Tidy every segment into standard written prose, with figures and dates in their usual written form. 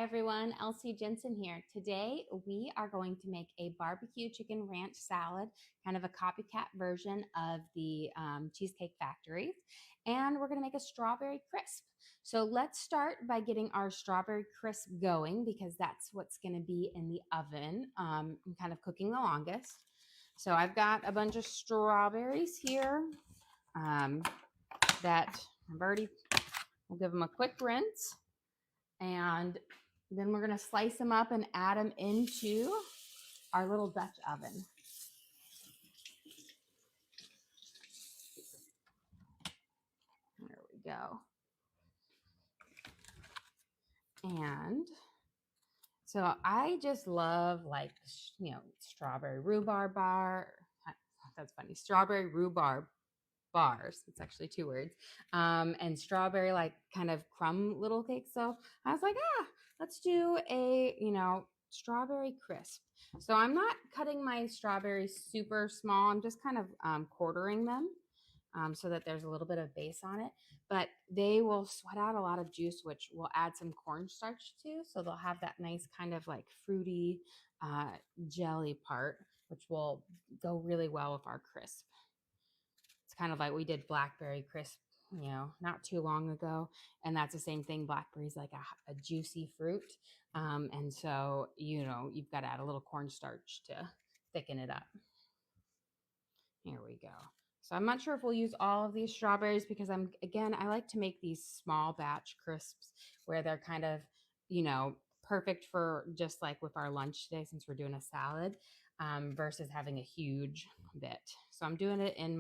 everyone, Elsie Jensen here. Today we are going to make a barbecue chicken ranch salad, kind of a copycat version of the Cheesecake Factory. And we're going to make a strawberry crisp. So let's start by getting our strawberry crisp going because that's what's going to be in the oven and kind of cooking the longest. So I've got a bunch of strawberries here that I've already, we'll give them a quick rinse. And then we're going to slice them up and add them into our little Dutch oven. There we go. And so I just love strawberry rhubarb bar. That's funny. Strawberry rhubarb bars. It's actually two words. And strawberry kind of crumb little cakes. So I was like, let's do a, strawberry crisp. So I'm not cutting my strawberries super small. I'm just kind of quartering them so that there's a little bit of base on it. But they will sweat out a lot of juice, which we'll add some cornstarch to. So they'll have that nice kind of like fruity jelly part, which will go really well with our crisp. It's kind of like we did blackberry crisp, not too long ago. And that's the same thing. Blackberry's like a juicy fruit. And so, you've got to add a little cornstarch to thicken it up. Here we go. So I'm not sure if we'll use all of these strawberries because I like to make these small batch crisps where they're kind of, perfect for just like with our lunch today since we're doing a salad versus having a huge bit. So I'm doing it in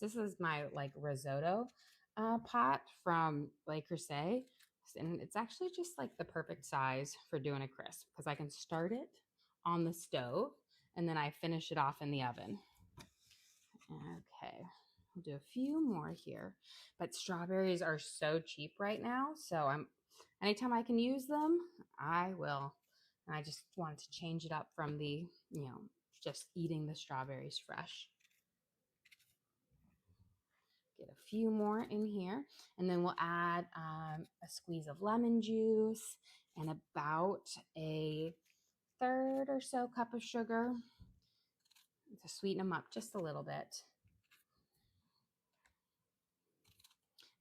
this is my like risotto pot from Le Creuset. And it's actually just like the perfect size for doing a crisp because I can start it on the stove and then I finish it off in the oven. Okay, we'll do a few more here. But strawberries are so cheap right now, so anytime I can use them, I will. And I just wanted to change it up from the, just eating the strawberries fresh. Get a few more in here, and then we'll add a squeeze of lemon juice and about a third or so cup of sugar to sweeten them up just a little bit.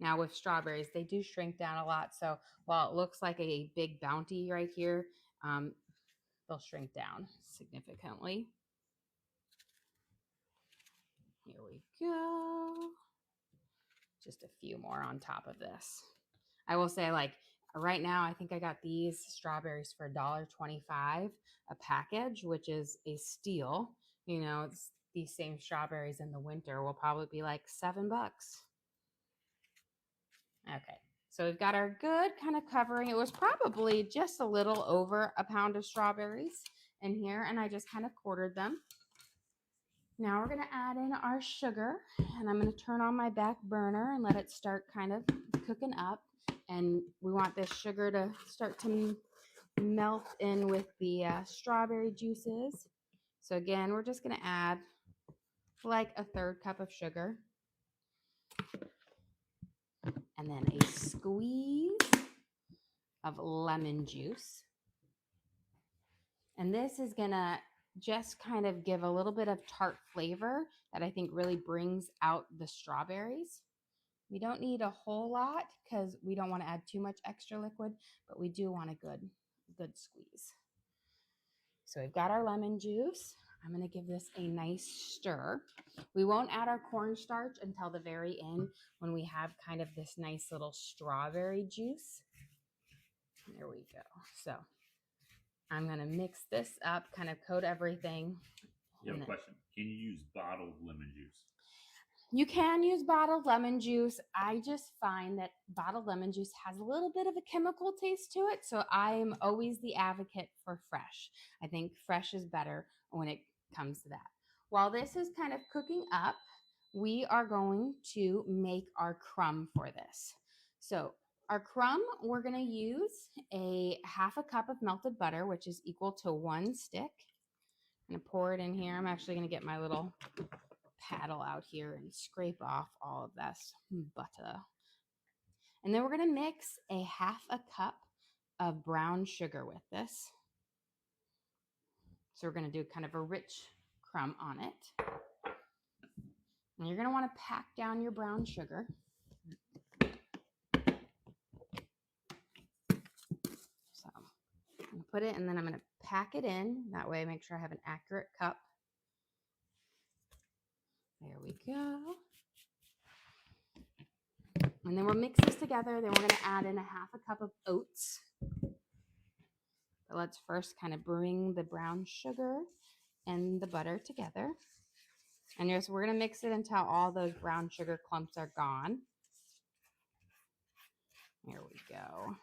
Now with strawberries, they do shrink down a lot. So while it looks like a big bounty right here, they'll shrink down significantly. Here we go. Just a few more on top of this. I will say right now, I think I got these strawberries for $1.25 a package, which is a steal. It's these same strawberries in the winter will probably be like $7. Okay, so we've got our good kind of covering. It was probably just a little over a pound of strawberries in here, and I just kind of quartered them. Now we're going to add in our sugar, and I'm going to turn on my back burner and let it start kind of cooking up. And we want this sugar to start to melt in with the strawberry juices. So again, we're just going to add like a third cup of sugar. And then a squeeze of lemon juice. And this is going to just kind of give a little bit of tart flavor that I think really brings out the strawberries. We don't need a whole lot because we don't want to add too much extra liquid, but we do want a good squeeze. So we've got our lemon juice. I'm going to give this a nice stir. We won't add our cornstarch until the very end when we have kind of this nice little strawberry juice. There we go. So I'm going to mix this up, kind of coat everything. You have a question. Can you use bottled lemon juice? You can use bottled lemon juice. I just find that bottled lemon juice has a little bit of a chemical taste to it. So I am always the advocate for fresh. I think fresh is better when it comes to that. While this is kind of cooking up, we are going to make our crumb for this. So our crumb, we're going to use a half a cup of melted butter, which is equal to 1 stick. I'm going to pour it in here. I'm actually going to get my little paddle out here and scrape off all of this butter. And then we're going to mix a half a cup of brown sugar with this. So we're going to do kind of a rich crumb on it. And you're going to want to pack down your brown sugar. So I'm going to put it, and then I'm going to pack it in. That way I make sure I have an accurate cup. There we go. And then we'll mix this together. Then we're going to add in a half a cup of oats. But let's first kind of bring the brown sugar and the butter together. And we're going to mix it until all those brown sugar clumps are gone. There we go.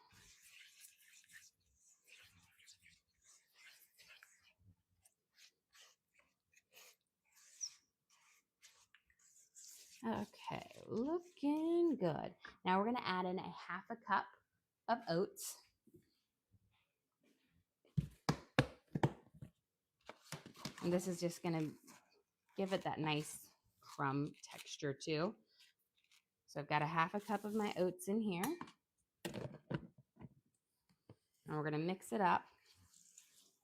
Okay, looking good. Now we're going to add in a half a cup of oats. And this is just going to give it that nice crumb texture too. So I've got a half a cup of my oats in here. And we're going to mix it up.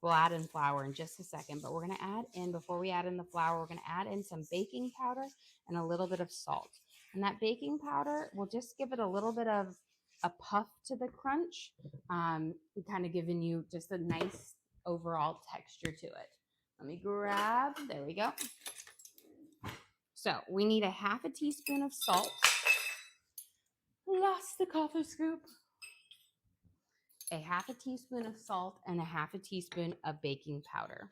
We'll add in flour in just a second, but we're going to add in, before we add in the flour, we're going to add in some baking powder and a little bit of salt. And that baking powder will just give it a little bit of a puff to the crunch, kind of giving you just a nice overall texture to it. Let me grab, there we go. So we need a half a teaspoon of salt. Lost the coffee scoop. A half a teaspoon of salt and a half a teaspoon of baking powder.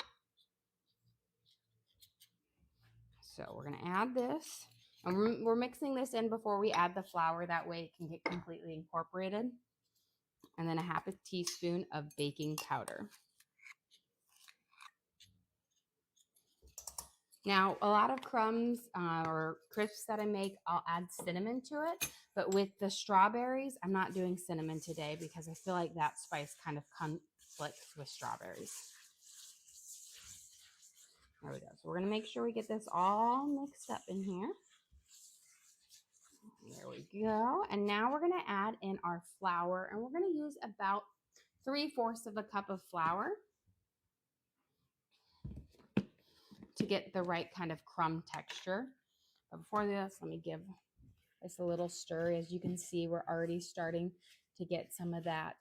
So we're going to add this. And we're mixing this in before we add the flour. That way it can get completely incorporated. And then a half a teaspoon of baking powder. Now, a lot of crumbs or crisps that I make, I'll add cinnamon to it. But with the strawberries, I'm not doing cinnamon today because I feel like that spice kind of conflicts with strawberries. There we go. So we're going to make sure we get this all mixed up in here. There we go. And now we're going to add in our flour. And we're going to use about 3/4 of a cup of flour to get the right kind of crumb texture. But before this, let me give this a little stir. As you can see, we're already starting to get some of that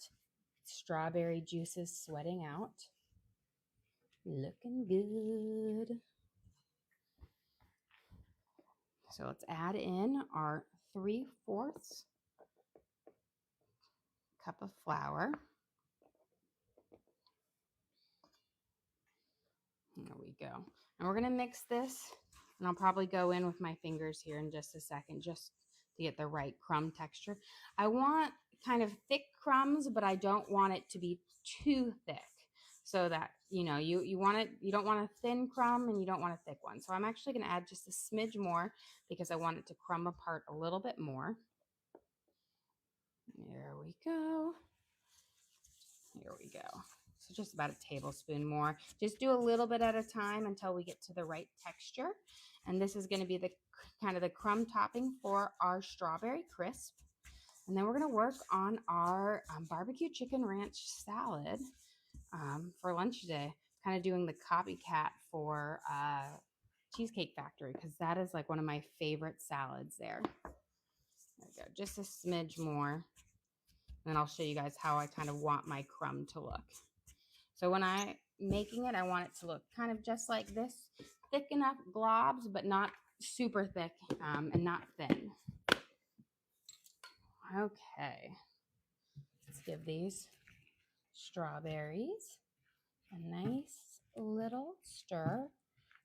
strawberry juices sweating out. Looking good. So let's add in our 3/4 cup of flour. There we go. And we're going to mix this, and I'll probably go in with my fingers here in just a second just to get the right crumb texture. I want kind of thick crumbs, but I don't want it to be too thick, so that you don't want a thin crumb and you don't want a thick one. So I'm actually going to add just a smidge more because I want it to crumb apart a little bit more. There we go. Here we go. So just about a tablespoon more. Just do a little bit at a time until we get to the right texture. And this is going to be the kind of the crumb topping for our strawberry crisp. And then we're going to work on our barbecue chicken ranch salad for lunch today. Kind of doing the Copycat for Cheesecake Factory because that is like one of my favorite salads there. There we go. Just a smidge more. And I'll show you guys how I kind of want my crumb to look. So when I'm making it, I want it to look kind of just like this. Thick enough globs, but not super thick and not thin. Okay. Let's give these strawberries a nice little stir.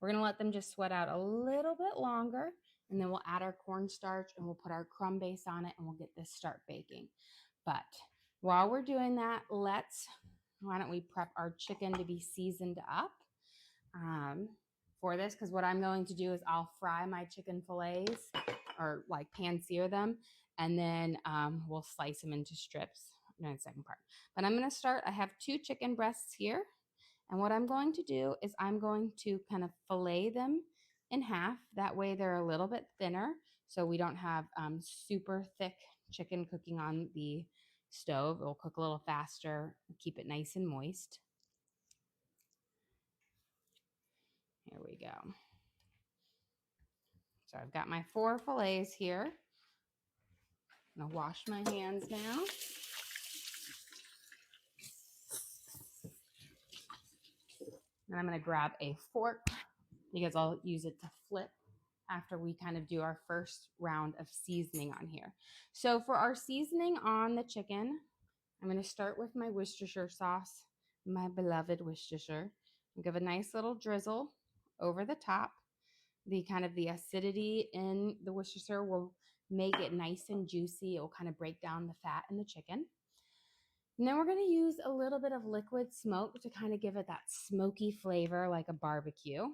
We're going to let them just sweat out a little bit longer. And then we'll add our cornstarch and we'll put our crumb base on it and we'll get this start baking. But while we're doing that, why don't we prep our chicken to be seasoned up for this? Because what I'm going to do is I'll fry my chicken fillets or like pan-sear them, and then we'll slice them into strips in the second part. But I'm going to start. I have 2 chicken breasts here, and what I'm going to do is I'm going to kind of fillet them in half. That way they're a little bit thinner, so we don't have super thick chicken cooking on the stove. It will cook a little faster, keep it nice and moist. Here we go. So I've got my 4 fillets here. I'm gonna wash my hands now. And I'm gonna grab a fork because I'll use it to flip after we kind of do our first round of seasoning on here. So for our seasoning on the chicken, I'm gonna start with my Worcestershire sauce, my beloved Worcestershire. I'll give a nice little drizzle over the top. The acidity in the Worcestershire will make it nice and juicy. It will kind of break down the fat in the chicken. And then we're going to use a little bit of liquid smoke to kind of give it that smoky flavor like a barbecue.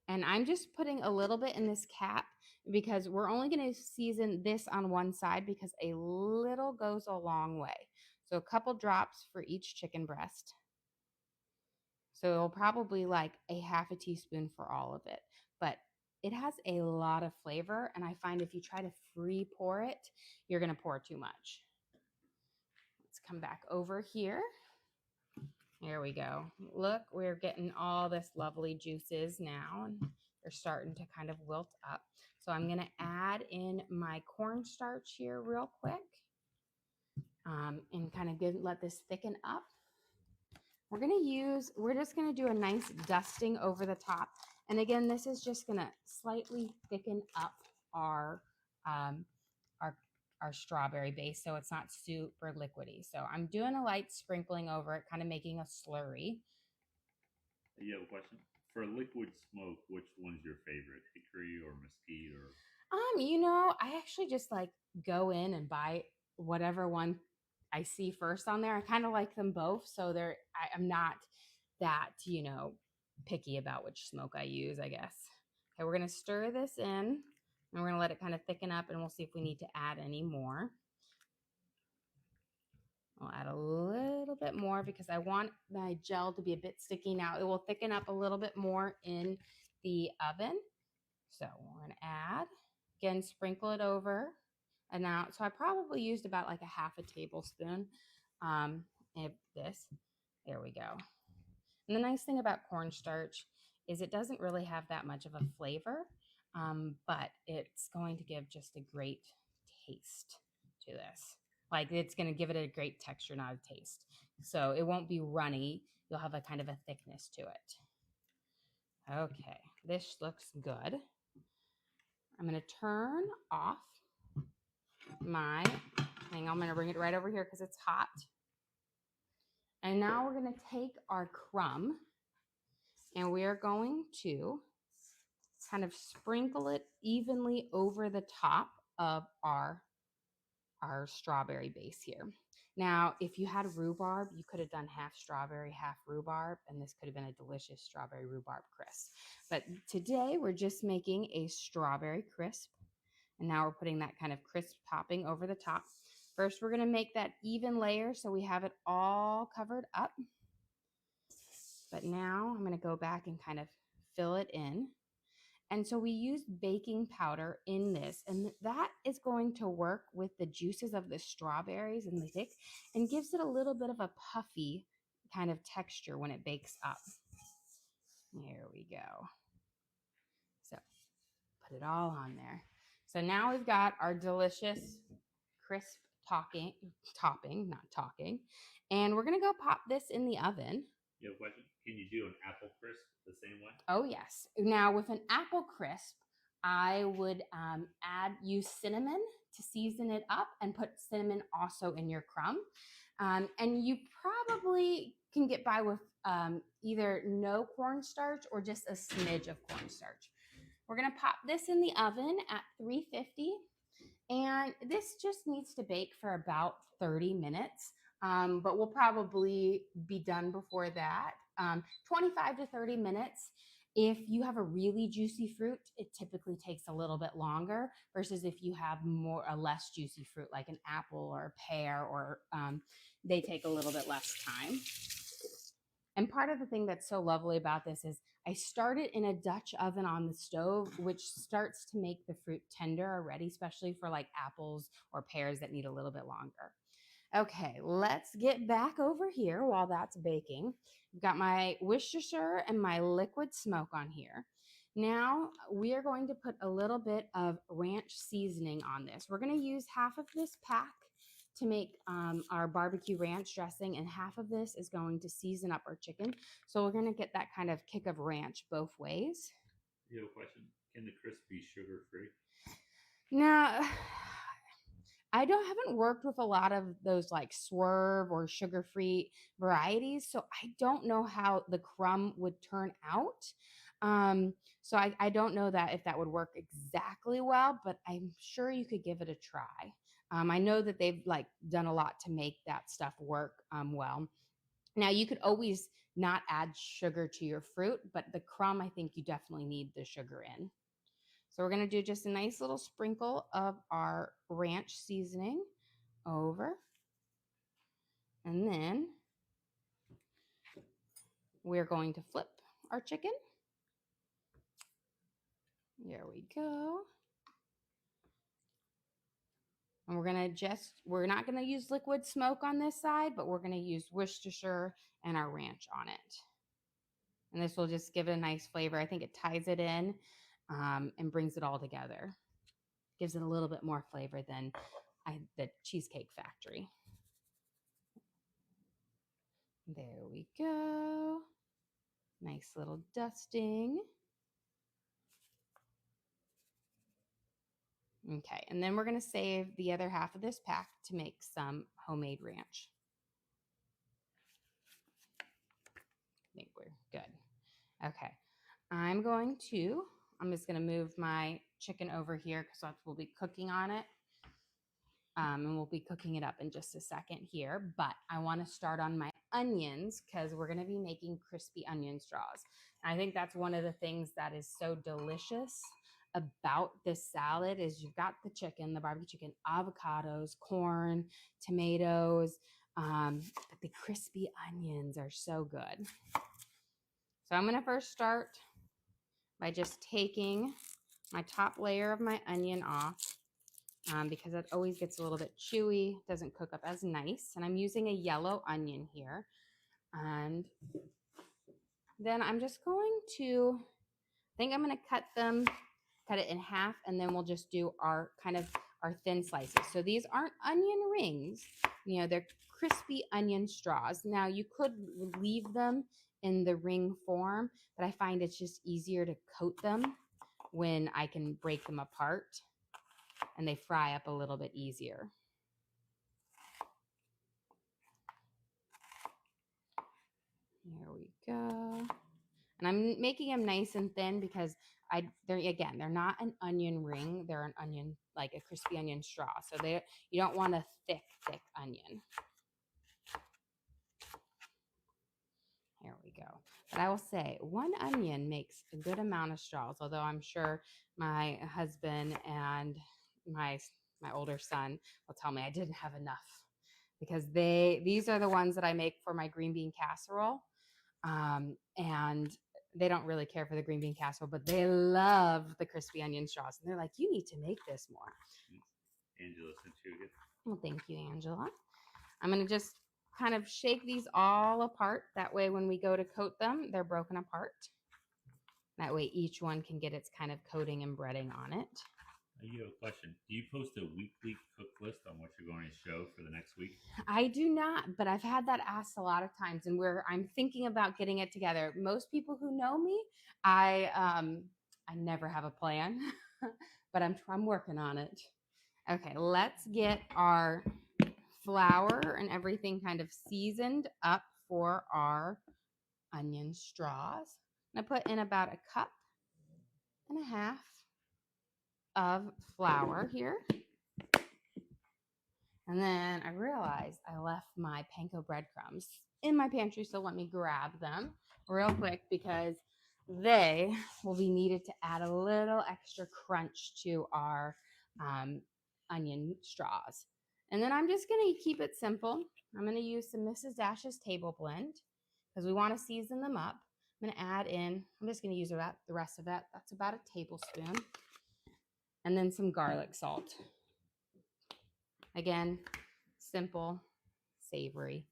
And I'm just putting a little bit in this cap because we're only going to season this on one side because a little goes a long way. So a couple drops for each chicken breast. So it'll probably like a half a teaspoon for all of it. But it has a lot of flavor. And I find if you try to free pour it, you're going to pour too much. Let's come back over here. Here we go. Look, we're getting all this lovely juices now, and they're starting to kind of wilt up. So I'm going to add in my cornstarch here real quick and kind of let this thicken up. We're just going to do a nice dusting over the top. And again, this is just going to slightly thicken up our strawberry base so it's not super liquidy. So I'm doing a light sprinkling over it, kind of making a slurry. You have a question? For liquid smoke, which one's your favorite? Hickory or mesquite or? I actually just like go in and buy whatever one I see first on there. I kind of like them both. So I'm not that, picky about which smoke I use, I guess. Okay, we're going to stir this in and we're going to let it kind of thicken up and we'll see if we need to add any more. I'll add a little bit more because I want my gel to be a bit sticky. Now it will thicken up a little bit more in the oven. So we're going to add, again, sprinkle it over. And now, so I probably used about like a half a tablespoon of this. There we go. And the nice thing about cornstarch is it doesn't really have that much of a flavor, but it's going to give just a great taste to this. Like it's going to give it a great texture, not a taste. So it won't be runny. You'll have a kind of a thickness to it. Okay, this looks good. I'm going to turn off I'm going to bring it right over here because it's hot. And now we're going to take our crumb and we are going to kind of sprinkle it evenly over the top of our strawberry base here. Now, if you had rhubarb, you could have done half strawberry, half rhubarb, and this could have been a delicious strawberry rhubarb crisp. But today we're just making a strawberry crisp. And now we're putting that kind of crisp topping over the top. First, we're going to make that even layer so we have it all covered up. But now I'm going to go back and kind of fill it in. And so we use baking powder in this, and that is going to work with the juices of the strawberries and the thick and gives it a little bit of a puffy kind of texture when it bakes up. There we go. So put it all on there. So now we've got our delicious crisp topping, and we're going to go pop this in the oven. You have a question? Can you do an apple crisp the same way? Oh, yes. Now, with an apple crisp, I would use cinnamon to season it up and put cinnamon also in your crumb. And you probably can get by with either no cornstarch or just a smidge of cornstarch. We're going to pop this in the oven at 350. And this just needs to bake for about 30 minutes. But we'll probably be done before that. 25 to 30 minutes. If you have a really juicy fruit, it typically takes a little bit longer versus if you have a less juicy fruit like an apple or a pear, or they take a little bit less time. And part of the thing that's so lovely about this is I started in a Dutch oven on the stove, which starts to make the fruit tender already, especially for like apples or pears that need a little bit longer. Okay, let's get back over here while that's baking. I've got my Worcestershire and my liquid smoke on here. Now we are going to put a little bit of ranch seasoning on this. We're going to use half of this pack to make our barbecue ranch dressing, and half of this is going to season up our chicken. So we're going to get that kind of kick of ranch both ways. You have a question? Can the crisp be sugar free? Now, I haven't worked with a lot of those like swerve or sugar-free varieties, so I don't know how the crumb would turn out. So I don't know that if that would work exactly well, but I'm sure you could give it a try. I know that they've like done a lot to make that stuff work well. Now you could always not add sugar to your fruit, but the crumb, I think you definitely need the sugar in. So we're going to do just a nice little sprinkle of our ranch seasoning over. And then we're going to flip our chicken. There we go. And we're not going to use liquid smoke on this side, but we're going to use Worcestershire and our ranch on it. And this will just give it a nice flavor. I think it ties it in and brings it all together. Gives it a little bit more flavor than the Cheesecake Factory. There we go. Nice little dusting. Okay, and then we're going to save the other half of this pack to make some homemade ranch. I think we're good. Okay, I'm just going to move my chicken over here because we'll be cooking on it. And we'll be cooking it up in just a second here. But I want to start on my onions because we're going to be making crispy onion straws. And I think that's one of the things that is so delicious about this salad is you've got the chicken, the barbecue chicken, avocados, corn, tomatoes, but the crispy onions are so good. So I'm going to first start by just taking my top layer of my onion off. Because it always gets a little bit chewy, doesn't cook up as nice. And I'm using a yellow onion here. And then I'm just going to, I'm going to cut it in half, and then we'll just do our thin slices. So these aren't onion rings, they're crispy onion straws. Now you could leave them in the ring form, but I find it's just easier to coat them when I can break them apart. And they fry up a little bit easier. There we go. And I'm making them nice and thin because they're not an onion ring. They're an onion, like a crispy onion straw. So you don't want a thick onion. There we go. But I will say one onion makes a good amount of straws, although I'm sure my husband and my older son will tell me I didn't have enough because these are the ones that I make for my green bean casserole. And they don't really care for the green bean casserole, but they love the crispy onion straws. And they're like, you need to make this more. Angela sent you a gift. Well, thank you, Angela. I'm going to just kind of shake these all apart. That way, when we go to coat them, they're broken apart. That way, each one can get its kind of coating and breading on it. You have a question. Do you post a weekly cook list on what you're going to show for the next week? I do not, but I've had that asked a lot of times, and I'm thinking about getting it together. Most people who know me, I never have a plan, but I'm working on it. Okay, let's get our flour and everything kind of seasoned up for our onion straws. I put in about 1.5 cups of flour here. And then I realized I left my panko breadcrumbs in my pantry, so let me grab them real quick because they will be needed to add a little extra crunch to our onion straws. And then I'm just going to keep it simple. I'm going to use some Mrs. Dash's table blend. because we want to season them up. I'm going to add in, I'm just going to use about the rest of it. That's about a tablespoon. And then some garlic salt. Again, simple, savory.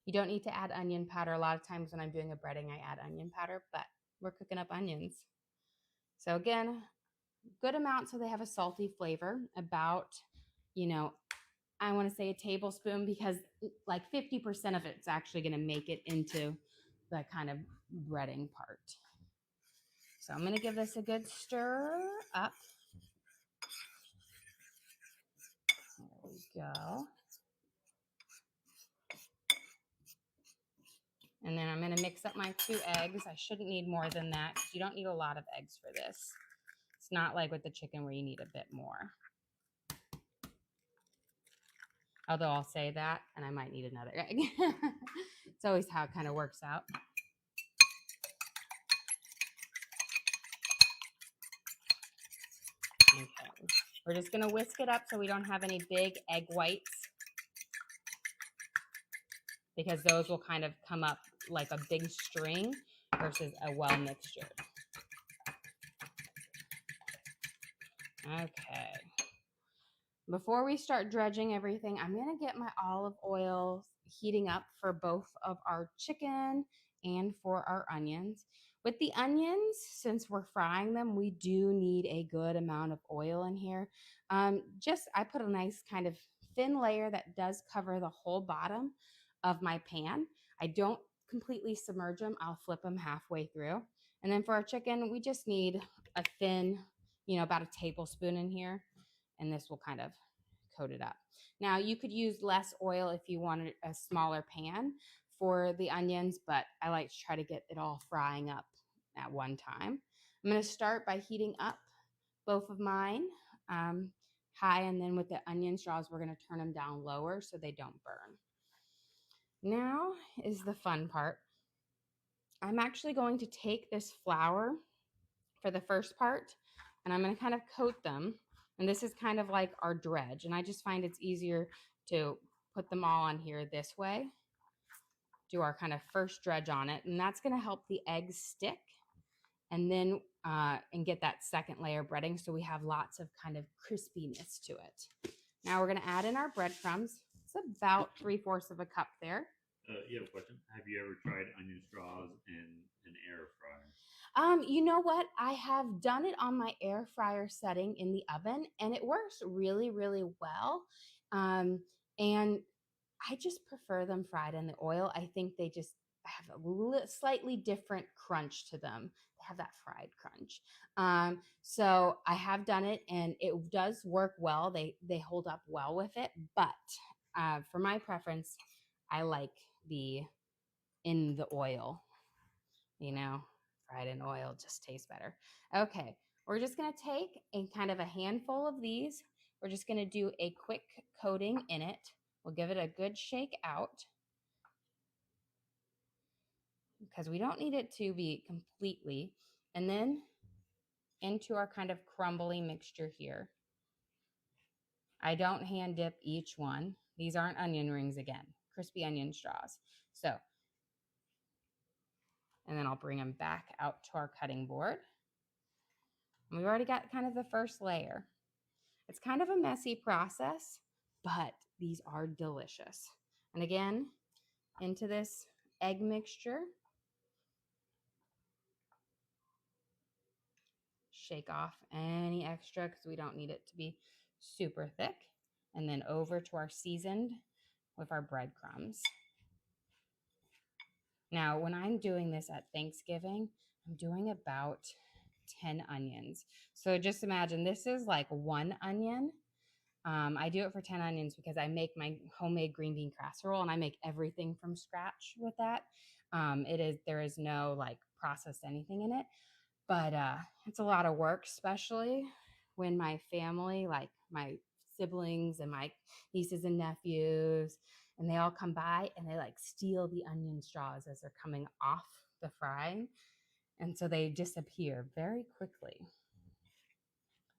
You don't need to add onion powder. A lot of times when I'm doing a breading, I add onion powder, but we're cooking up onions. So again, good amount so they have a salty flavor. About, I want to say a tablespoon, because like 50% of it's actually going to make it into the kind of breading part. So I'm going to give this a good stir up. There we go. And then I'm going to mix up my 2 eggs. I shouldn't need more than that. You don't need a lot of eggs for this. It's not like with the chicken where you need a bit more. Although I'll say that, and I might need another egg. It's always how it kind of works out. Okay. We're just going to whisk it up so we don't have any big egg whites, because those will kind of come up like a big string versus a well mixture. Okay. Before we start dredging everything, I'm going to get my olive oil heating up for both of our chicken and for our onions. With the onions, since we're frying them, we do need a good amount of oil in here. I put a nice kind of thin layer that does cover the whole bottom of my pan. I don't completely submerge them. I'll flip them halfway through. And then for our chicken, we just need a thin, about a tablespoon in here. And this will kind of coat it up. Now, you could use less oil if you wanted a smaller pan for the onions, but I like to try to get it all frying up at one time. I'm going to start by heating up both of mine high, and then with the onion straws, we're going to turn them down lower so they don't burn. Now is the fun part. I'm actually going to take this flour for the first part, and I'm going to kind of coat them. And this is kind of like our dredge. And I just find it's easier to put them all on here this way. Do our kind of first dredge on it. And that's going to help the eggs stick. And then, and get that second layer breading so we have lots of kind of crispiness to it. Now we're going to add in our breadcrumbs. It's about 3/4 of a cup there. You have a question? Have you ever tried onion straws in an air fryer? You know what? I have done it on my air fryer setting in the oven, and it works really, really well. And I just prefer them fried in the oil. I think they just have a slightly different crunch to them. They have that fried crunch. So I have done it, and it does work well. They hold up well with it. But for my preference, I like in the oil, fried in oil just tastes better. Okay, we're just going to take a kind of a handful of these. We're just going to do a quick coating in it. We'll give it a good shake out because we don't need it to be completely. And then into our kind of crumbly mixture here. I don't hand dip each one. These aren't onion rings again, crispy onion straws. So, and then I'll bring them back out to our cutting board. And we've already got kind of the first layer. It's kind of a messy process, but these are delicious. And again, into this egg mixture. Shake off any extra because we don't need it to be super thick. And then over to our seasoned with our breadcrumbs. Now, when I'm doing this at Thanksgiving, I'm doing about 10 onions. So just imagine this is like 1 onion. I do it for 10 onions because I make my homemade green bean casserole, and I make everything from scratch with that. There is no like processed anything in it, but it's a lot of work, especially when my family, like my siblings and my nieces and nephews, and they all come by and they like steal the onion straws as they're coming off the frying. And so they disappear very quickly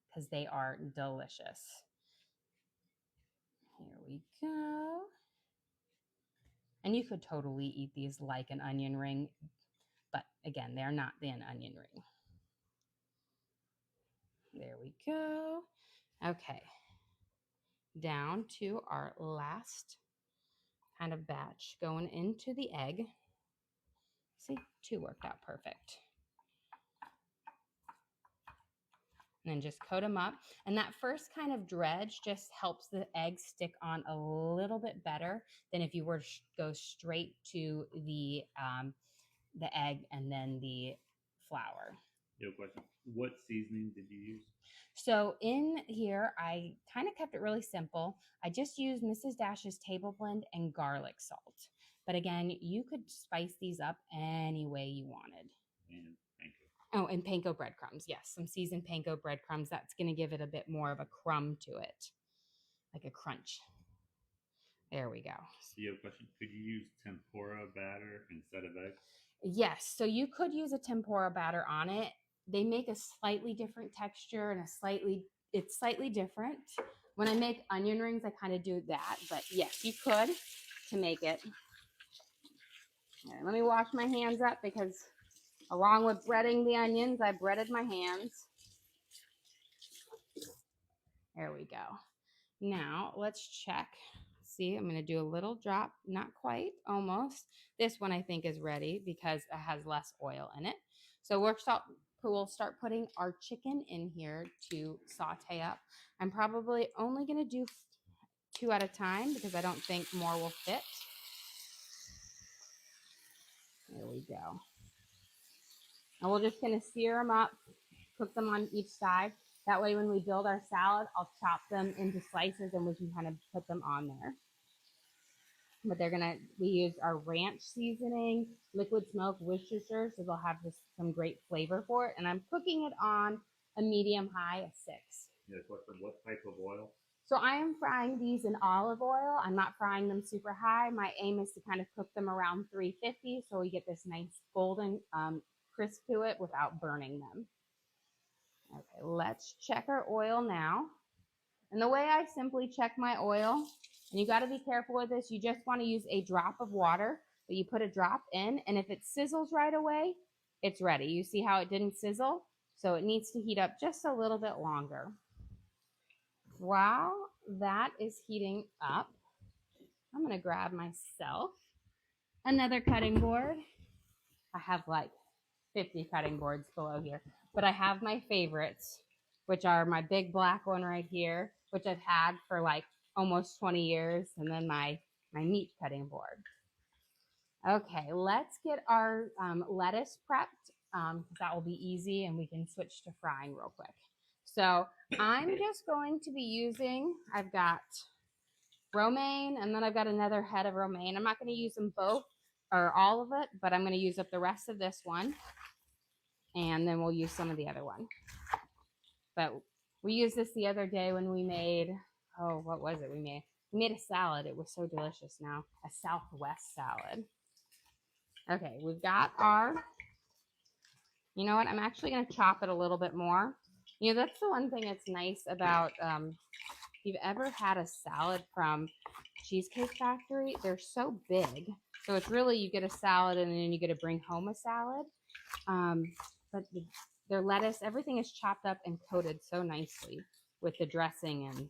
because they are delicious. Here we go. And you could totally eat these like an onion ring, but again, they're not an onion ring. There we go. Okay. Down to our last kind of batch going into the egg. See, 2 worked out perfect. And then just coat them up. And that first kind of dredge just helps the egg stick on a little bit better than if you were to go straight to the egg and then the flour. Yo, question. What seasoning did you use? So in here, I kind of kept it really simple. I just used Mrs. Dash's table blend and garlic salt. But again, you could spice these up any way you wanted. And panko. Oh, and panko breadcrumbs. Yes, some seasoned panko breadcrumbs. That's going to give it a bit more of a crumb to it, like a crunch. There we go. You have a question? Could you use tempura batter instead of egg? Yes, so you could use a tempura batter on it. They make a slightly different texture and it's slightly different. When I make onion rings, I kind of do that, but yes, you could to make it. Right, let me wash my hands up because along with breading the onions, I breaded my hands. There we go. Now let's check. See, I'm going to do a little drop, not quite, almost. This one I think is ready because it has less oil in it. So we'll start putting our chicken in here to saute up. I'm probably only going to do 2 at a time because I don't think more will fit. There we go. And we're just going to sear them up, cook them on each side. That way when we build our salad, I'll chop them into slices and we can kind of put them on there. But we use our ranch seasoning, liquid smoke, Worcestershire, so they'll have some great flavor for it. And I'm cooking it on a medium high of 6. Yeah, question. What type of oil? So I am frying these in olive oil. I'm not frying them super high. My aim is to kind of cook them around 350 so we get this nice golden crisp to it without burning them. Okay, let's check our oil now. And the way I simply check my oil, and you got to be careful with this, you just want to use a drop of water, but you put a drop in, and if it sizzles right away, it's ready. You see how it didn't sizzle? So it needs to heat up just a little bit longer. While that is heating up, I'm going to grab myself another cutting board. I have like 50 cutting boards below here, but I have my favorites, which are my big black one right here, which I've had for like almost 20 years, and then my meat cutting board. Okay, let's get our lettuce prepped because that will be easy and we can switch to frying real quick. So I'm just going to be using, I've got romaine and then I've got another head of romaine. I'm not going to use them both or all of it, but I'm going to use up the rest of this one and then we'll use some of the other one. But we used this the other day when we made, oh, what was it we made? We made a salad. It was so delicious now, a Southwest salad. Okay, we've got our, you know what, I'm actually going to chop it a little bit more. You know, that's the one thing that's nice about, if you've ever had a salad from Cheesecake Factory, they're so big. So it's really, you get a salad and then you get to bring home a salad. But their lettuce, everything is chopped up and coated so nicely with the dressing and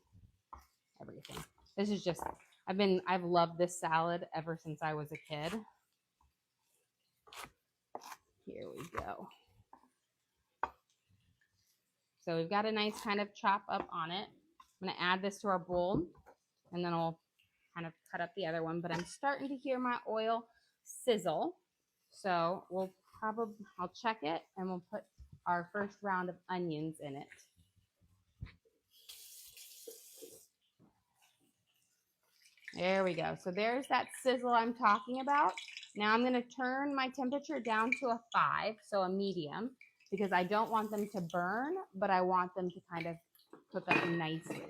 everything. This is just, I've loved this salad ever since I was a kid. Here we go. So we've got a nice kind of chop up on it. I'm going to add this to our bowl and then I'll kind of cut up the other one. But I'm starting to hear my oil sizzle. So I'll check it and we'll put our first round of onions in it. There we go. So there's that sizzle I'm talking about. Now I'm going to turn my temperature down to a 5, so a medium, because I don't want them to burn, but I want them to kind of cook up nicely.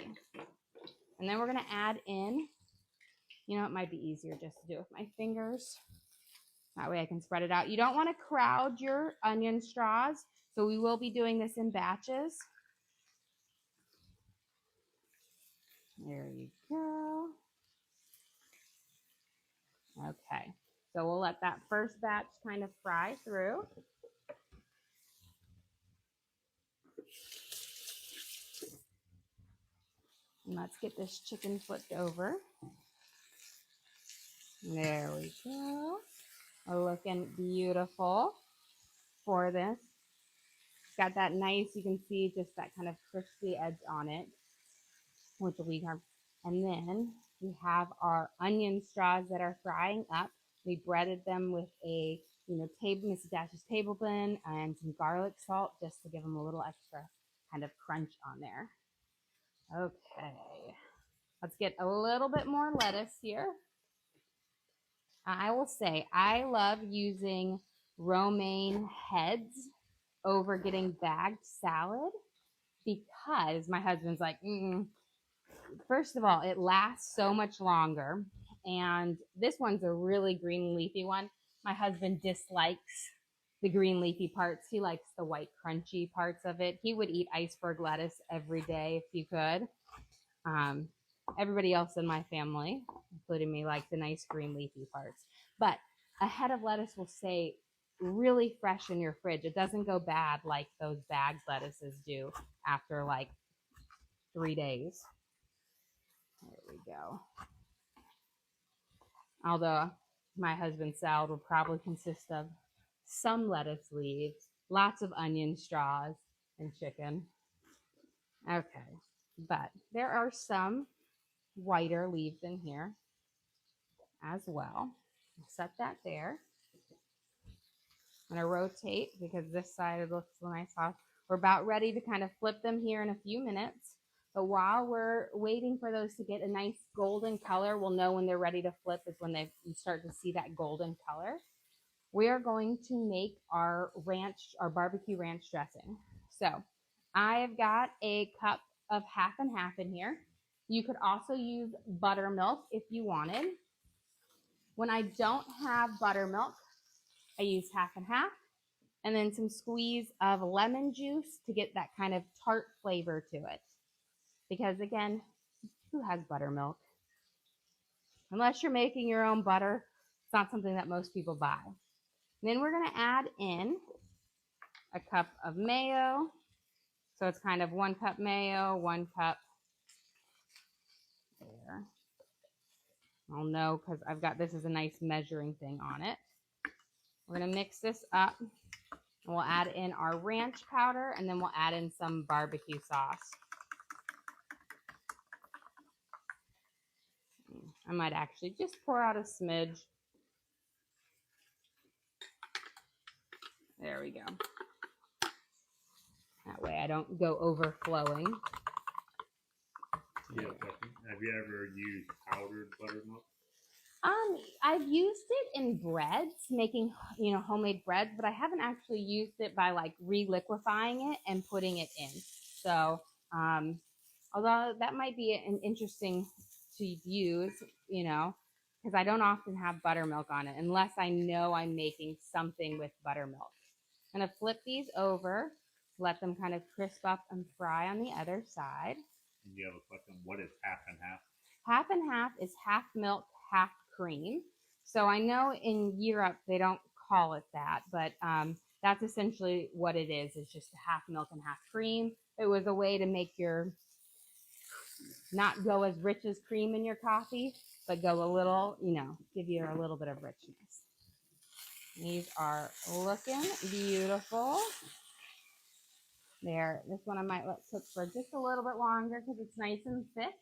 And then we're going to add in, you know, it might be easier just to do it with my fingers. That way I can spread it out. You don't want to crowd your onion straws, so we will be doing this in batches. There you go. Okay, so we'll let that first batch kind of fry through. And let's get this chicken flipped over. There we go. Looking beautiful for this. It's got that nice, you can see just that kind of crispy edge on it with the wheat harm. And then we have our onion straws that are frying up. We breaded them with a, Mrs. Dash's table blend and some garlic salt just to give them a little extra kind of crunch on there. Okay, let's get a little bit more lettuce here. I will say I love using romaine heads over getting bagged salad because my husband's like, first of all, it lasts so much longer. And this one's a really green leafy one. My husband dislikes the green leafy parts. He likes the white crunchy parts of it. He would eat iceberg lettuce every day if you could. Everybody else in my family, including me, like the nice green leafy parts. But a head of lettuce will stay really fresh in your fridge. It doesn't go bad like those bagged lettuces do after like 3 days. There we go. Although my husband's salad will probably consist of some lettuce leaves, lots of onion straws, and chicken. Okay, but there are some whiter leaves in here as well. I'll set that there. I'm going to rotate because this side it looks nice. We're about ready to kind of flip them here in a few minutes. But while we're waiting for those to get a nice golden color, we'll know when they're ready to flip is when you start to see that golden color. We are going to make our barbecue ranch dressing. So I have got a cup of half and half in here. You could also use buttermilk if you wanted. When I don't have buttermilk, I use half and half, and then some squeeze of lemon juice to get that kind of tart flavor to it. Because again, who has buttermilk? Unless you're making your own butter, it's not something that most people buy. And then we're going to add in a cup of mayo. So it's kind of 1 cup mayo, 1 cup there. I'll know because I've got this as a nice measuring thing on it. We're going to mix this up. And we'll add in our ranch powder, and then we'll add in some barbecue sauce. I might actually just pour out a smidge. There we go. That way I don't go overflowing. Yeah, have you ever used powdered buttermilk? I've used it in breads, making, homemade breads, but I haven't actually used it by like re-liquefying it and putting it in. So, although that might be an interesting to use, because I don't often have buttermilk on it unless I know I'm making something with buttermilk. I'm going to flip these over, let them kind of crisp up and fry on the other side. And you have a question, what is half and half? Half and half is half milk, half cream. So I know in Europe they don't call it that, but that's essentially what it is. It's just half milk and half cream. It was a way to make not go as rich as cream in your coffee, but go a little, give you a little bit of richness. These are looking beautiful. There, this one I might let cook for just a little bit longer because it's nice and thick.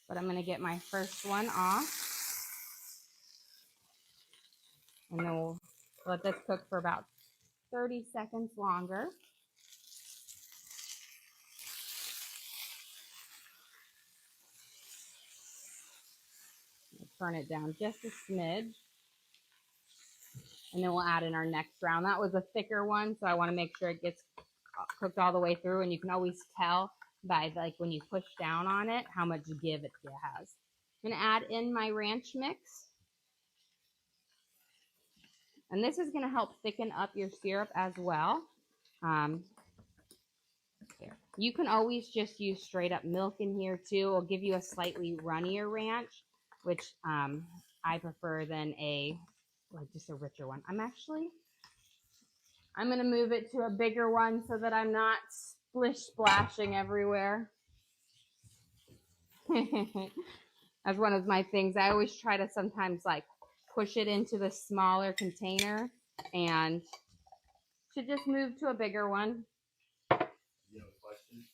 But I'm going to get my first one off. And then we'll let this cook for about 30 seconds longer. Turn it down just a smidge. And then we'll add in our next round. That was a thicker one, so I want to make sure it gets cooked all the way through. And you can always tell by like when you push down on it how much give it has. I'm going to add in my ranch mix. And this is going to help thicken up your syrup as well. You can always just use straight up milk in here too. It'll give you a slightly runnier ranch. which I prefer than just a richer one. I'm going to move it to a bigger one so that I'm not splish splashing everywhere. That's one of my things. I always try to sometimes like push it into the smaller container and to just move to a bigger one. You have a question?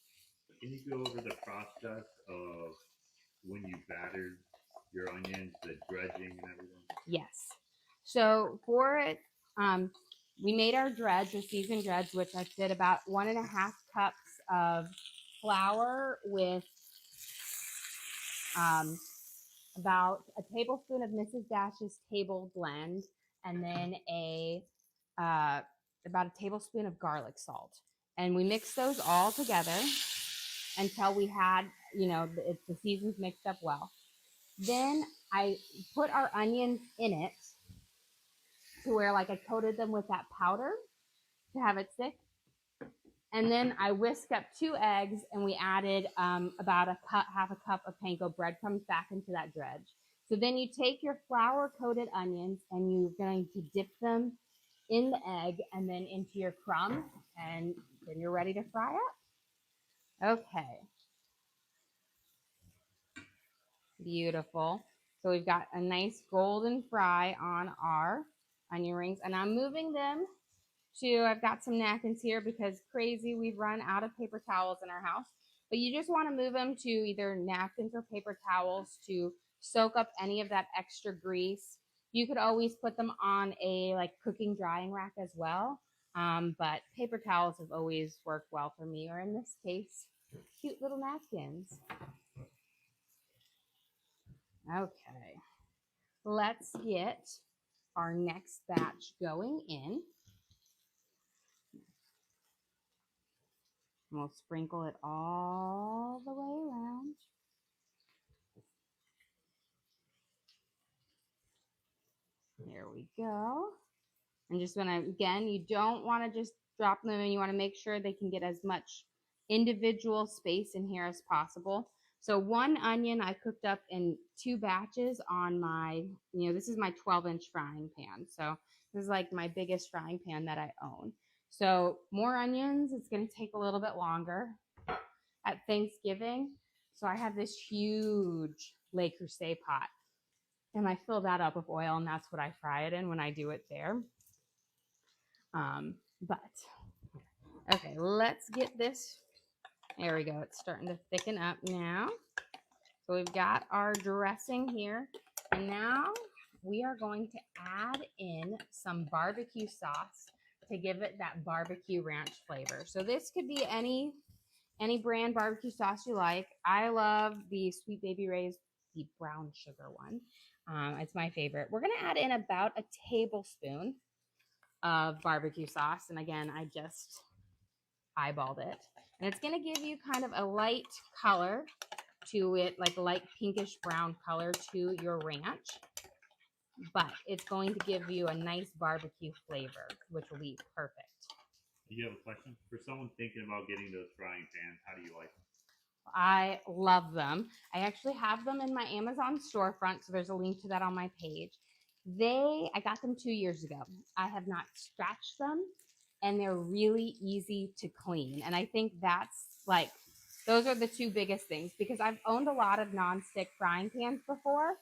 Can you go over the process of when you battered your onions, the dredging and everything? Yes. So for it, we made our dredge, a seasoned dredge, which I did about 1.5 cups of flour with about a tablespoon of Mrs. Dash's table blend, and then about a tablespoon of garlic salt. And we mixed those all together until we had, the seasons mixed up well. Then I put our onions in it to where like I coated them with that powder to have it stick. And then I whisked up 2 eggs and we added about half a cup of panko breadcrumbs back into that dredge. So then you take your flour coated onions and you're going to dip them in the egg and then into your crumb, and then you're ready to fry up. Okay. Beautiful. So we've got a nice golden fry on our onion rings, and I'm moving them to, I've got some napkins here because crazy, we've run out of paper towels in our house, but you just want to move them to either napkins or paper towels to soak up any of that extra grease. You could always put them on a like cooking drying rack as well, but paper towels have always worked well for me, or in this case, cute little napkins. Okay, let's get our next batch going in. And we'll sprinkle it all the way around. There we go. And just when again, you don't want to just drop them in. You want to make sure they can get as much individual space in here as possible. So 1 onion I cooked up in 2 batches on my, this is my 12-inch frying pan. So this is like my biggest frying pan that I own. So more onions, it's going to take a little bit longer. At Thanksgiving, so I have this huge Le Creuset pot, and I fill that up with oil, and that's what I fry it in when I do it there. But okay, let's get this. There we go. It's starting to thicken up now. So we've got our dressing here, and now we are going to add in some barbecue sauce to give it that barbecue ranch flavor. So this could be any brand barbecue sauce you like. I love the Sweet Baby Ray's, the brown sugar one. It's my favorite. We're going to add in about a tablespoon of barbecue sauce. And again, I just eyeballed it. And it's going to give you kind of a light color to it, like a light pinkish brown color to your ranch. But it's going to give you a nice barbecue flavor, which will be perfect. You have a question? For someone thinking about getting those frying pans, how do you like them? I love them. I actually have them in my Amazon storefront, so there's a link to that on my page. I got them 2 years ago. I have not scratched them, and they're really easy to clean. And I think those are the 2 biggest things, because I've owned a lot of nonstick frying pans before,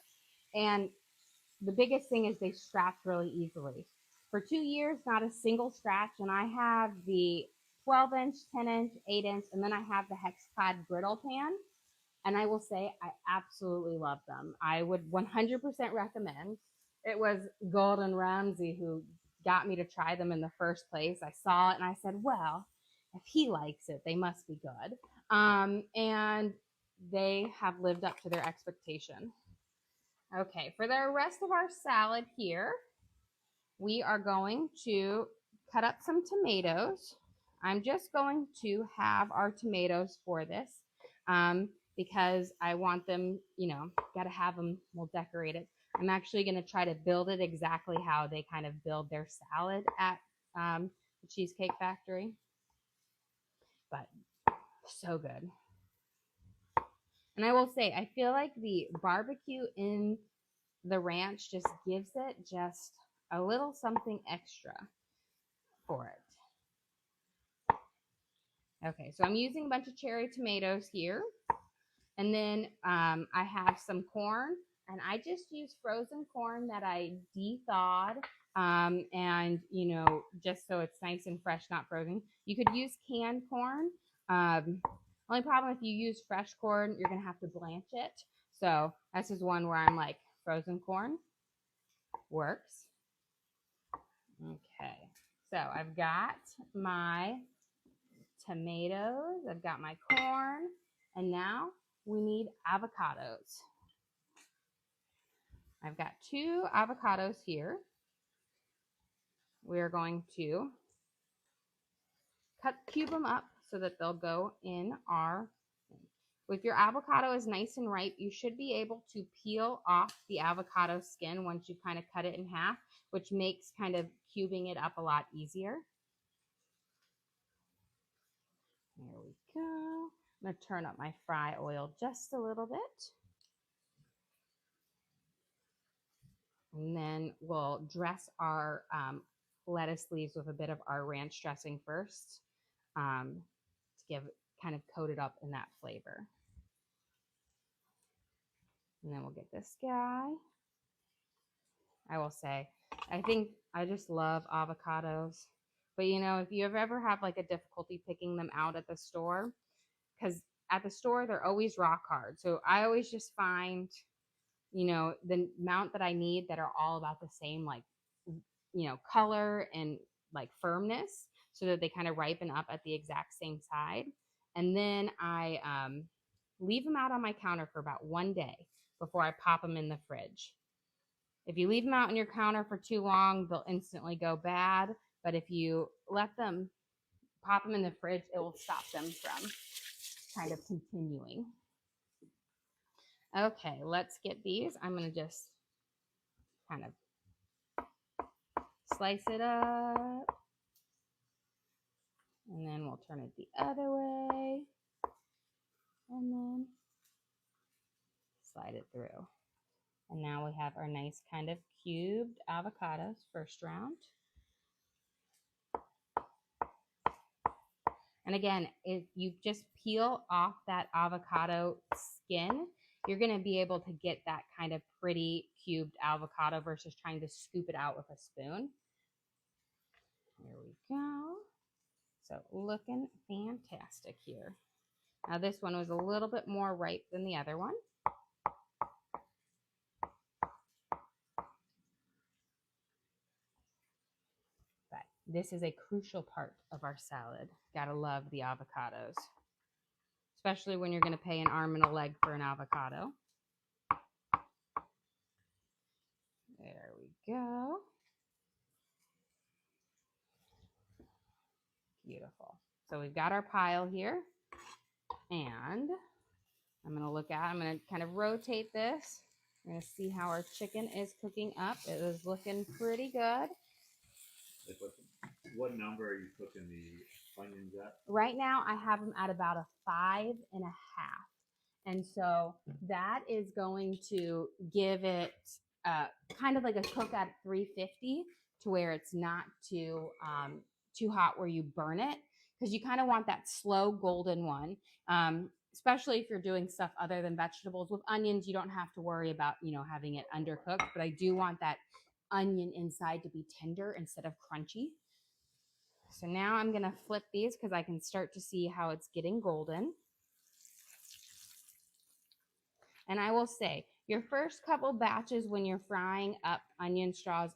and the biggest thing is they scratch really easily. For 2 years, not a single scratch, and I have the 12-inch, 10-inch, 8-inch, and then I have the Hexclad griddle pan, and I will say I absolutely love them. I would 100% recommend. It was Gordon Ramsay who got me to try them in the first place. I saw it and I said, well, if he likes it, they must be good. And they have lived up to their expectation. Okay, for the rest of our salad here, we are going to cut up some tomatoes. I'm just going to have our tomatoes for this because I want them, got to have them, we'll decorate it. I'm actually going to try to build it exactly how they kind of build their salad at the Cheesecake Factory. But so good. And I will say, I feel like the barbecue in the ranch just gives it just a little something extra for it. Okay, so I'm using a bunch of cherry tomatoes here. And then I have some corn, and I just use frozen corn that I de-thawed, and just so it's nice and fresh, not frozen. You could use canned corn. Only problem if you use fresh corn, you're gonna have to blanch it. So this is one where I'm like, frozen corn works. Okay, so I've got my tomatoes, I've got my corn, and now we need avocados. I've got 2 avocados here. We're going to cube them up so that they'll go in our. If your avocado is nice and ripe, you should be able to peel off the avocado skin once you kind of cut it in half, which makes kind of cubing it up a lot easier. There we go. I'm going to turn up my fry oil just a little bit. And then we'll dress our lettuce leaves with a bit of our ranch dressing first to give kind of coat it up in that flavor. And then we'll get this guy. I will say, I think I just love avocados. But if you ever have like a difficulty picking them out at the store, because at the store they're always rock hard. So I always just find, the amount that I need that are all about the same, like, color and like firmness, so that they kind of ripen up at the exact same side. And then I leave them out on my counter for about 1 day before I pop them in the fridge. If you leave them out on your counter for too long, they'll instantly go bad. But if you let them pop them in the fridge, it will stop them from kind of continuing. Okay, let's get these. I'm going to just kind of slice it up. And then we'll turn it the other way. And then slide it through. And now we have our nice kind of cubed avocados, first round. And again, if you just peel off that avocado skin, you're going to be able to get that kind of pretty cubed avocado versus trying to scoop it out with a spoon. There we go. So looking fantastic here. Now this one was a little bit more ripe than the other one. But this is a crucial part of our salad. Gotta love the avocados, especially when you're going to pay an arm and a leg for an avocado. There we go. Beautiful. So we've got our pile here, and I'm going to kind of rotate this. We're going to see how our chicken is cooking up. It is looking pretty good. What number are you cooking the onions at? Right now, I have them at about a 5.5. And so that is going to give it kind of like a cook at 350, to where it's not too hot where you burn it, because you kind of want that slow golden one, especially if you're doing stuff other than vegetables. With onions, you don't have to worry about having it undercooked, but I do want that onion inside to be tender instead of crunchy. So now I'm going to flip these because I can start to see how it's getting golden. And I will say, your first couple batches when you're frying up onion straws,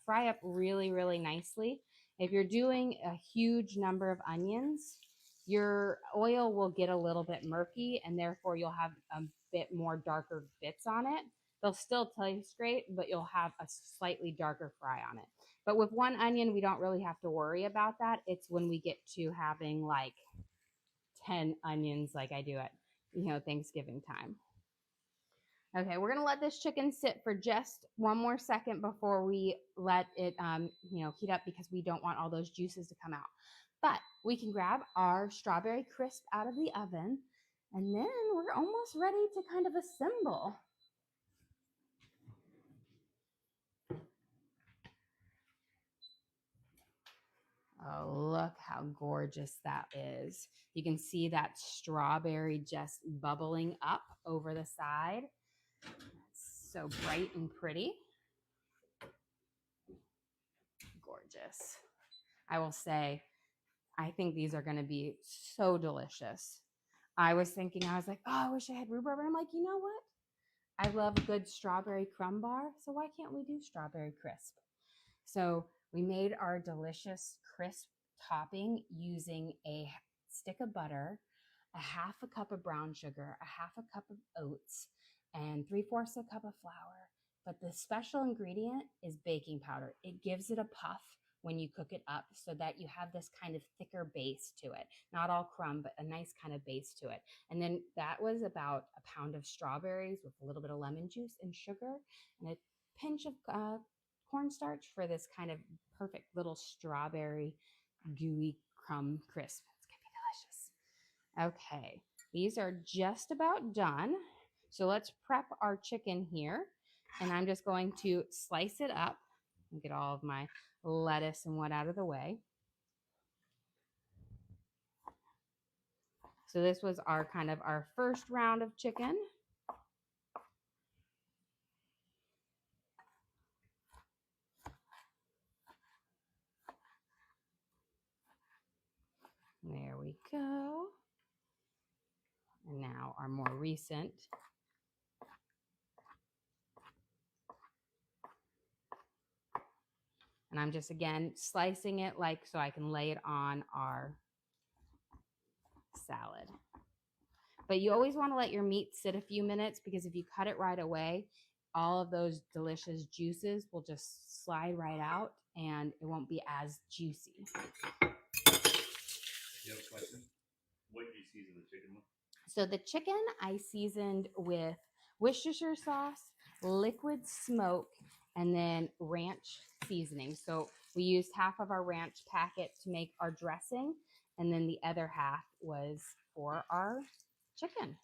fry up really, really nicely. If you're doing a huge number of onions, your oil will get a little bit murky, and therefore you'll have a bit more darker bits on it. They'll still taste great, but you'll have a slightly darker fry on it. But with one onion, we don't really have to worry about that. It's when we get to having like 10 onions like I do at Thanksgiving time. Okay, we're gonna let this chicken sit for just one more second before we let it heat up, because we don't want all those juices to come out. But we can grab our strawberry crisp out of the oven. And then we're almost ready to kind of assemble. Oh, look how gorgeous that is. You can see that strawberry just bubbling up over the side. It's so bright and pretty. Gorgeous. I will say, I think these are going to be so delicious. I was like, oh, I wish I had rhubarb. And I'm like, you know what? I love a good strawberry crumb bar. So why can't we do strawberry crisp? So we made our delicious crisp topping using a stick of butter, a half a cup of brown sugar, a half a cup of oats, and 3/4 a cup of flour. But the special ingredient is baking powder. It gives it a puff when you cook it up so that you have this kind of thicker base to it. Not all crumb, but a nice kind of base to it. And then that was about a pound of strawberries with a little bit of lemon juice and sugar and a pinch of cornstarch for this kind of perfect little strawberry gooey crumb crisp. It's gonna be delicious. Okay, these are just about done. So let's prep our chicken here. And I'm just going to slice it up and get all of my lettuce and what out of the way. So this was our kind of our first round of chicken. There we go. And now our more recent. And I'm just, again, slicing it like so I can lay it on our salad. But you always want to let your meat sit a few minutes because if you cut it right away, all of those delicious juices will just slide right out and it won't be as juicy. You have a question? What did you season the chicken with? So the chicken I seasoned with Worcestershire sauce, liquid smoke, and then ranch seasoning. So we used half of our ranch packet to make our dressing, and then the other half was for our chicken.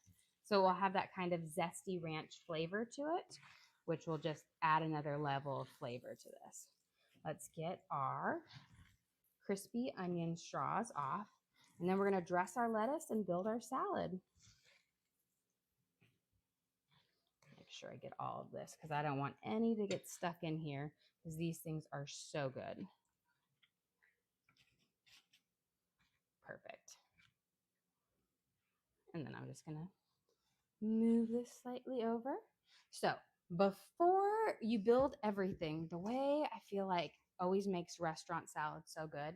So we'll have that kind of zesty ranch flavor to it, which will just add another level of flavor to this. Let's get our crispy onion straws off, and then we're going to dress our lettuce and build our salad. Make sure I get all of this because I don't want any to get stuck in here because these things are so good. Perfect. And then I'm just going to move this slightly over. So before you build everything, the way I feel like always makes restaurant salad so good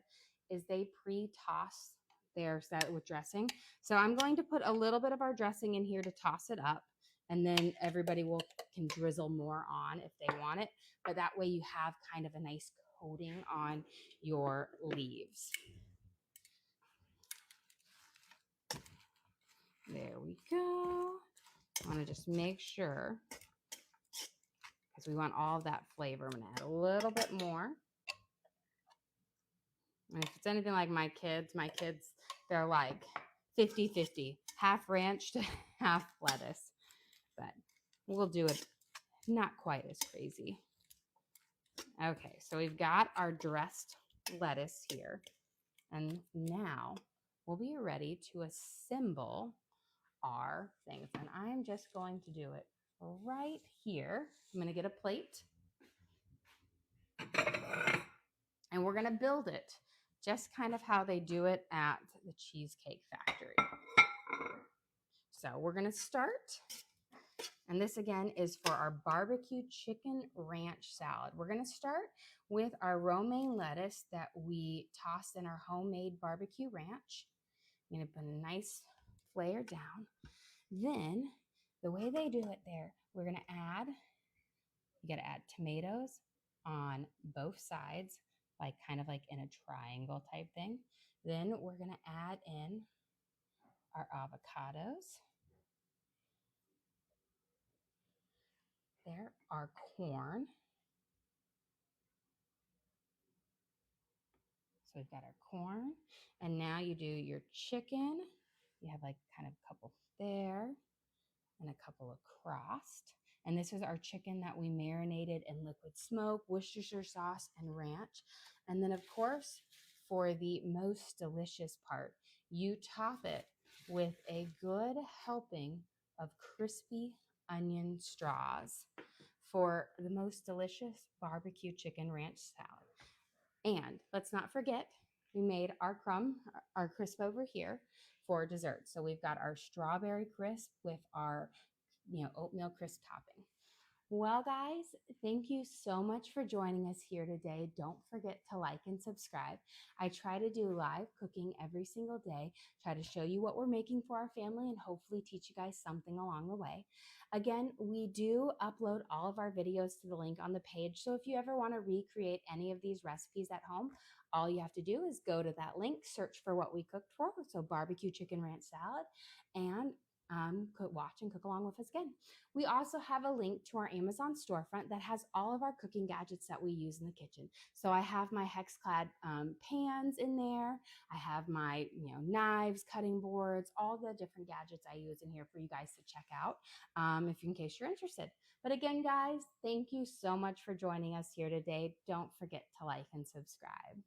is they pre-toss their salad with dressing. So I'm going to put a little bit of our dressing in here to toss it up, and then everybody can drizzle more on if they want it. But that way you have kind of a nice coating on your leaves. There we go. I want to just make sure because we want all of that flavor. I'm going to add a little bit more. And if it's anything like my kids, they're like 50-50, half ranch to half lettuce. But we'll do it not quite as crazy. Okay, so we've got our dressed lettuce here. And now we'll be ready to assemble our things. And I'm just going to do it right here. I'm going to get a plate. And we're going to build it just kind of how they do it at the Cheesecake Factory. So we're going to start. And this again is for our barbecue chicken ranch salad. We're going to start with our romaine lettuce that we tossed in our homemade barbecue ranch. I'm going to put a nice layer down. Then the way they do it there, we're going to add, you got to add tomatoes on both sides, like kind of like in a triangle type thing. Then we're going to add in our avocados. There, our corn. So we've got our corn, and now you do your chicken, You have like kind of a couple there and a couple across. And this is our chicken that we marinated in liquid smoke, Worcestershire sauce, and ranch. And then, of course, for the most delicious part, you top it with a good helping of crispy onion straws for the most delicious barbecue chicken ranch salad. And let's not forget, we made our crumb, our crisp over here for dessert. So we've got our strawberry crisp with our oatmeal crisp topping. Well, guys, thank you so much for joining us here today. Don't forget to like and subscribe. I try to do live cooking every single day, try to show you what we're making for our family, and hopefully teach you guys something along the way. Again, we do upload all of our videos to the link on the page. So if you ever want to recreate any of these recipes at home, all you have to do is go to that link, search for what we cooked for, so barbecue chicken ranch salad, and watch and cook along with us again. We also have a link to our Amazon storefront that has all of our cooking gadgets that we use in the kitchen. So I have my hex-clad pans in there. I have my knives, cutting boards, all the different gadgets I use in here for you guys to check out in case you're interested. But again, guys, thank you so much for joining us here today. Don't forget to like and subscribe.